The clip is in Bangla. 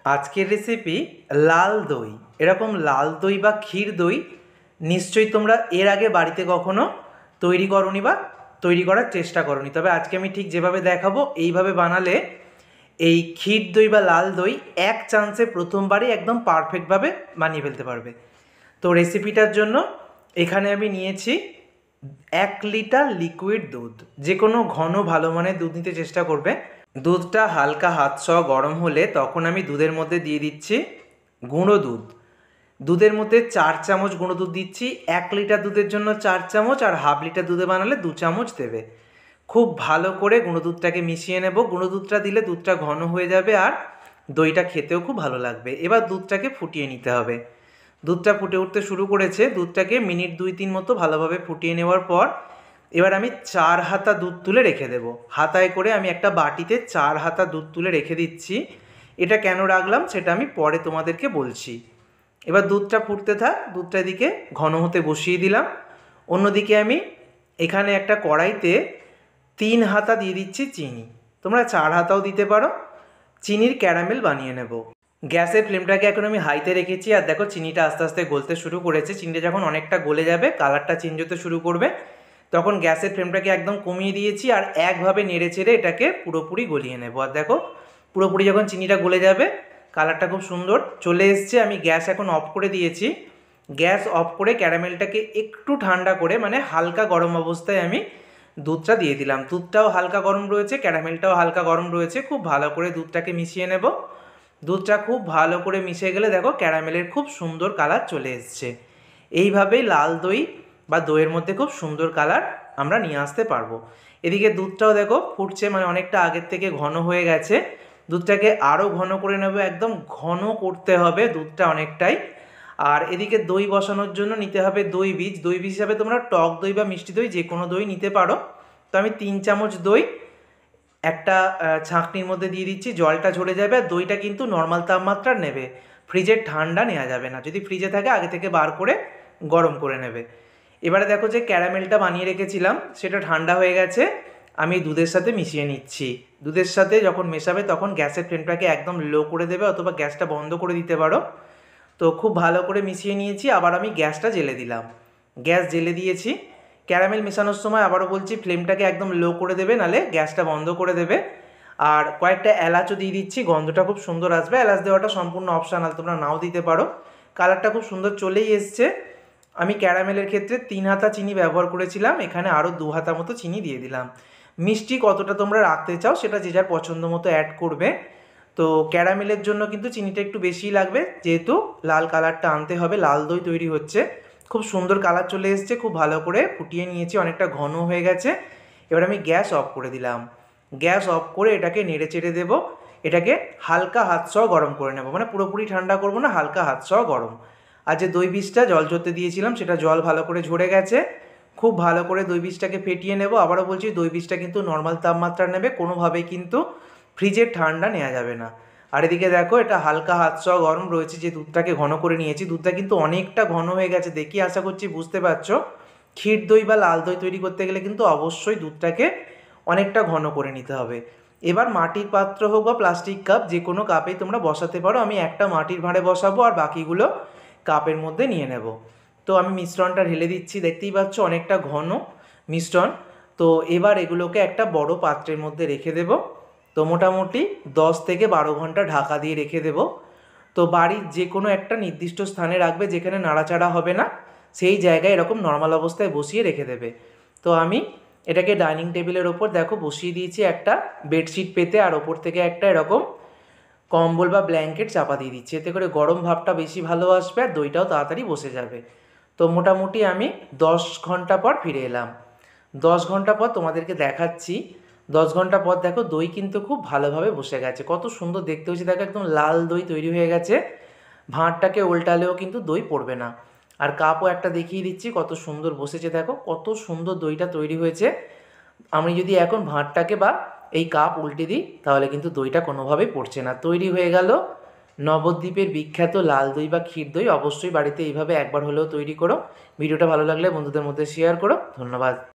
আজকের রেসিপি লাল দই। এরকম লাল দই বা ক্ষীর দই নিশ্চয়ই তোমরা এর আগে বাড়িতে কখনো তৈরি করোনি বা তৈরি করার চেষ্টা করোনি। তবে আজকে আমি ঠিক যেভাবে দেখাবো এইভাবে বানালে এই ক্ষীর দই বা লাল দই এক চান্সে প্রথমবারই একদম পারফেক্টভাবে বানিয়ে ফেলতে পারবে। তো রেসিপিটার জন্য এখানে আমি নিয়েছি 1 লিটার লিকুইড দুধ। যে কোনো ঘন ভালো মানের দুধ নিতে চেষ্টা করবে। দুধটা হালকা হাত সহ গরম হলে তখন আমি দুধের মধ্যে দিয়ে দিচ্ছি গুঁড়ো দুধ। দুধের মধ্যে 4 চামচ গুঁড়ো দুধ দিচ্ছি। 1 লিটার দুধের জন্য 4 চামচ, আর হাফ লিটার দুধে বানালে 2 চামচ দেবে। খুব ভালো করে গুঁড়ো দুধটাকে মিশিয়ে নেব। গুঁড়ো দুধটা দিলে দুধটা ঘন হয়ে যাবে আর দইটা খেতেও খুব ভালো লাগবে। এবার দুধটাকে ফুটিয়ে নিতে হবে। দুধটা ফুটে উঠতে শুরু করেছে। দুধটাকে মিনিট 2-3 মতো ভালোভাবে ফুটিয়ে নেওয়ার পর এবার আমি 4 হাতা দুধ তুলে রেখে দেবো। হাতায় করে আমি একটা বাটিতে 4 হাতা দুধ তুলে রেখে দিচ্ছি। এটা কেন রাখলাম সেটা আমি পরে তোমাদেরকে বলছি। এবার দুধটা ফুটতে থাক। দুধটা এদিকে ঘন হতে বসিয়ে দিলাম। অন্যদিকে আমি এখানে একটা কড়াইতে 3 হাতা দিয়ে দিচ্ছি চিনি। তোমরা 4 হাতাও দিতে পারো। চিনির ক্যারামেল বানিয়ে নেব। গ্যাসের ফ্লেমটাকে এখন আমি হাইতে রেখেছি। আর দেখো চিনিটা আস্তে আস্তে গলতে শুরু করেছে। চিনিটা যখন অনেকটা গলে যাবে, কালারটা চেঞ্জ হতে শুরু করবে, তখন গ্যাসের ফ্লেমটাকে একদম কমিয়ে দিয়েছি আর একভাবে নেড়ে চেড়ে এটাকে পুরোপুরি গলিয়ে নেব। আর দেখো পুরোপুরি যখন চিনিটা গলে যাবে, কালারটা খুব সুন্দর চলে এসছে। আমি গ্যাস এখন অফ করে দিয়েছি। গ্যাস অফ করে ক্যারামেলটাকে একটু ঠান্ডা করে, মানে হালকা গরম অবস্থায় আমি দুধটা দিয়ে দিলাম। দুধটাও হালকা গরম রয়েছে, ক্যারামেলটাও হালকা গরম রয়েছে। খুব ভালো করে দুধটাকে মিশিয়ে নেব। দুধটা খুব ভালো করে মিশে গেলে দেখো ক্যারামেলের খুব সুন্দর কালার চলে এসছে। এইভাবেই লাল দই বা দইয়ের মধ্যে খুব সুন্দর কালার আমরা নিয়ে আসতে পারবো। এদিকে দুধটাও দেখো ফুটছে, মানে অনেকটা আগের থেকে ঘন হয়ে গেছে। দুধটাকে আরও ঘন করে নেব, একদম ঘন করতে হবে দুধটা অনেকটাই। আর এদিকে দই বসানোর জন্য নিতে হবে দই বীজ। দই বীজ হিসাবে তোমরা টক দই বা মিষ্টি দই যে কোনো দই নিতে পারো। তো আমি 3 চামচ দই একটা ছাঁকনির মধ্যে দিয়ে দিচ্ছি। জলটা ঝরে যাবে। আর দইটা কিন্তু নর্মাল তাপমাত্রার নেবে, ফ্রিজের ঠান্ডা নেওয়া যাবে না। যদি ফ্রিজে থাকে আগে থেকে বার করে গরম করে নেবে। এবারে দেখো যে ক্যারামেলটা বানিয়ে রেখেছিলাম সেটা ঠান্ডা হয়ে গেছে। আমি দুধের সাথে মিশিয়ে নিচ্ছি। দুধের সাথে যখন মেশাবে তখন গ্যাসের ফ্লেমটাকে একদম লো করে দেবে, অথবা গ্যাসটা বন্ধ করে দিতে পারো। তো খুব ভালো করে মিশিয়ে নিয়েছি। আবার আমি গ্যাসটা জ্বেলে দিলাম। গ্যাস জ্বেলে দিয়েছি। ক্যারামেল মেশানোর সময় আবারও বলছি ফ্লেমটাকে একদম লো করে দেবে, নালে গ্যাসটা বন্ধ করে দেবে। আর কয়েকটা এলাচও দিয়ে দিচ্ছি, গন্ধটা খুব সুন্দর আসবে। এলাচ দেওয়াটা সম্পূর্ণ অপশনাল, তোমরা নাও দিতে পারো। কালারটা খুব সুন্দর চলেই এসছে। আমি ক্যারামেলের ক্ষেত্রে 3 হাতা চিনি ব্যবহার করেছিলাম, এখানে আরও 2 হাতা মতো চিনি দিয়ে দিলাম। মিষ্টি কতটা তোমরা রাখতে চাও সেটা যে যার পছন্দ মতো অ্যাড করবে। তো ক্যারামেলের জন্য কিন্তু চিনিটা একটু বেশিই লাগবে, যেহেতু লাল কালারটা আনতে হবে, লাল দই তৈরি হচ্ছে। খুব সুন্দর কালার চলে এসছে। খুব ভালো করে ফুটিয়ে নিয়েছি, অনেকটা ঘন হয়ে গেছে। এবার আমি গ্যাস অফ করে দিলাম। গ্যাস অফ করে এটাকে নেড়ে চেড়ে দেবো। এটাকে হালকা হাত সহ গরম করে নেব, মানে পুরোপুরি ঠান্ডা করবো না, হালকা হাত সহ গরম। আর যে দই বীজটা জল ঝরতে দিয়েছিলাম সেটা জল ভালো করে ঝরে গেছে। খুব ভালো করে দই বীজটাকে ফেটিয়ে নেব। আবারও বলছি দই বীজটা কিন্তু নর্মাল তাপমাত্রা নেবে, কোনোভাবেই কিন্তু ফ্রিজের ঠান্ডা নেওয়া যাবে না। আর এদিকে দেখো এটা হালকা হাত সহ গরম রয়েছে। যে দুধটাকে ঘন করে নিয়েছি, দুধটা কিন্তু অনেকটা ঘন হয়ে গেছে, দেখি আশা করছি বুঝতে পারছো। ক্ষীর দই বা লাল দই তৈরি করতে গেলে কিন্তু অবশ্যই দুধটাকে অনেকটা ঘন করে নিতে হবে। এবার মাটির পাত্র হোক বা প্লাস্টিক কাপ, যে কোনো কাপেই তোমরা বসাতে পারো। আমি একটা মাটির ভাঁড়ে বসাবো আর বাকিগুলো কাপের মধ্যে নিয়ে নেব। তো আমি মিশ্রণটা ঢেলে দিচ্ছি, দেখতেই পাচ্ছ অনেকটা ঘন মিশ্রণ। তো এবার এগুলোকে একটা বড় পাত্রের মধ্যে রেখে দেব। তো মোটামুটি 10 থেকে 12 ঘন্টা ঢাকা দিয়ে রেখে দেব। তো বাড়ির যে কোনো একটা নির্দিষ্ট স্থানে রাখবে, যেখানে নাড়াচাড়া হবে না, সেই জায়গায় এরকম নর্মাল অবস্থায় বসিয়ে রেখে দেবে। তো আমি এটাকে ডাইনিং টেবিলের ওপর দেখো বসিয়ে দিয়েছি একটা বেডশিট পেতে, আর ওপর থেকে একটা এরকম কম্বল বা ব্ল্যাঙ্কেট চাপা দিয়ে দিচ্ছি। এতে করে গরম ভাবটা বেশি ভালো আসবে আর দইটাও তাড়াতাড়ি বসে যাবে। তো মোটামুটি আমি 10 ঘন্টা পর ফিরে এলাম। 10 ঘন্টা পর তোমাদেরকে দেখাচ্ছি। 10 ঘন্টা পর দেখো দই কিন্তু খুব ভালোভাবে বসে গেছে। কত সুন্দর দেখতে হয়েছে দেখো, একদম লাল দই তৈরি হয়ে গেছে। ভাঁড়টাকে উল্টালেও কিন্তু দই পড়বে না। আর কাপও একটা দেখিয়ে দিচ্ছি, কত সুন্দর বসেছে দেখো, কত সুন্দর দইটা তৈরি হয়েছে। আমি যদি এখন ভাঁড়টাকে বা এই কাপ উল্টে দিই তাহলে কিন্তু দইটা কোনোভাবেই পড়ছে না। তৈরি হয়ে গেল নবদ্বীপের বিখ্যাত লাল দই বা ক্ষীর দই। অবশ্যই বাড়িতে এইভাবে একবার হলেও তৈরি করো। ভিডিওটা ভালো লাগলে বন্ধুদের মধ্যে শেয়ার করো। ধন্যবাদ।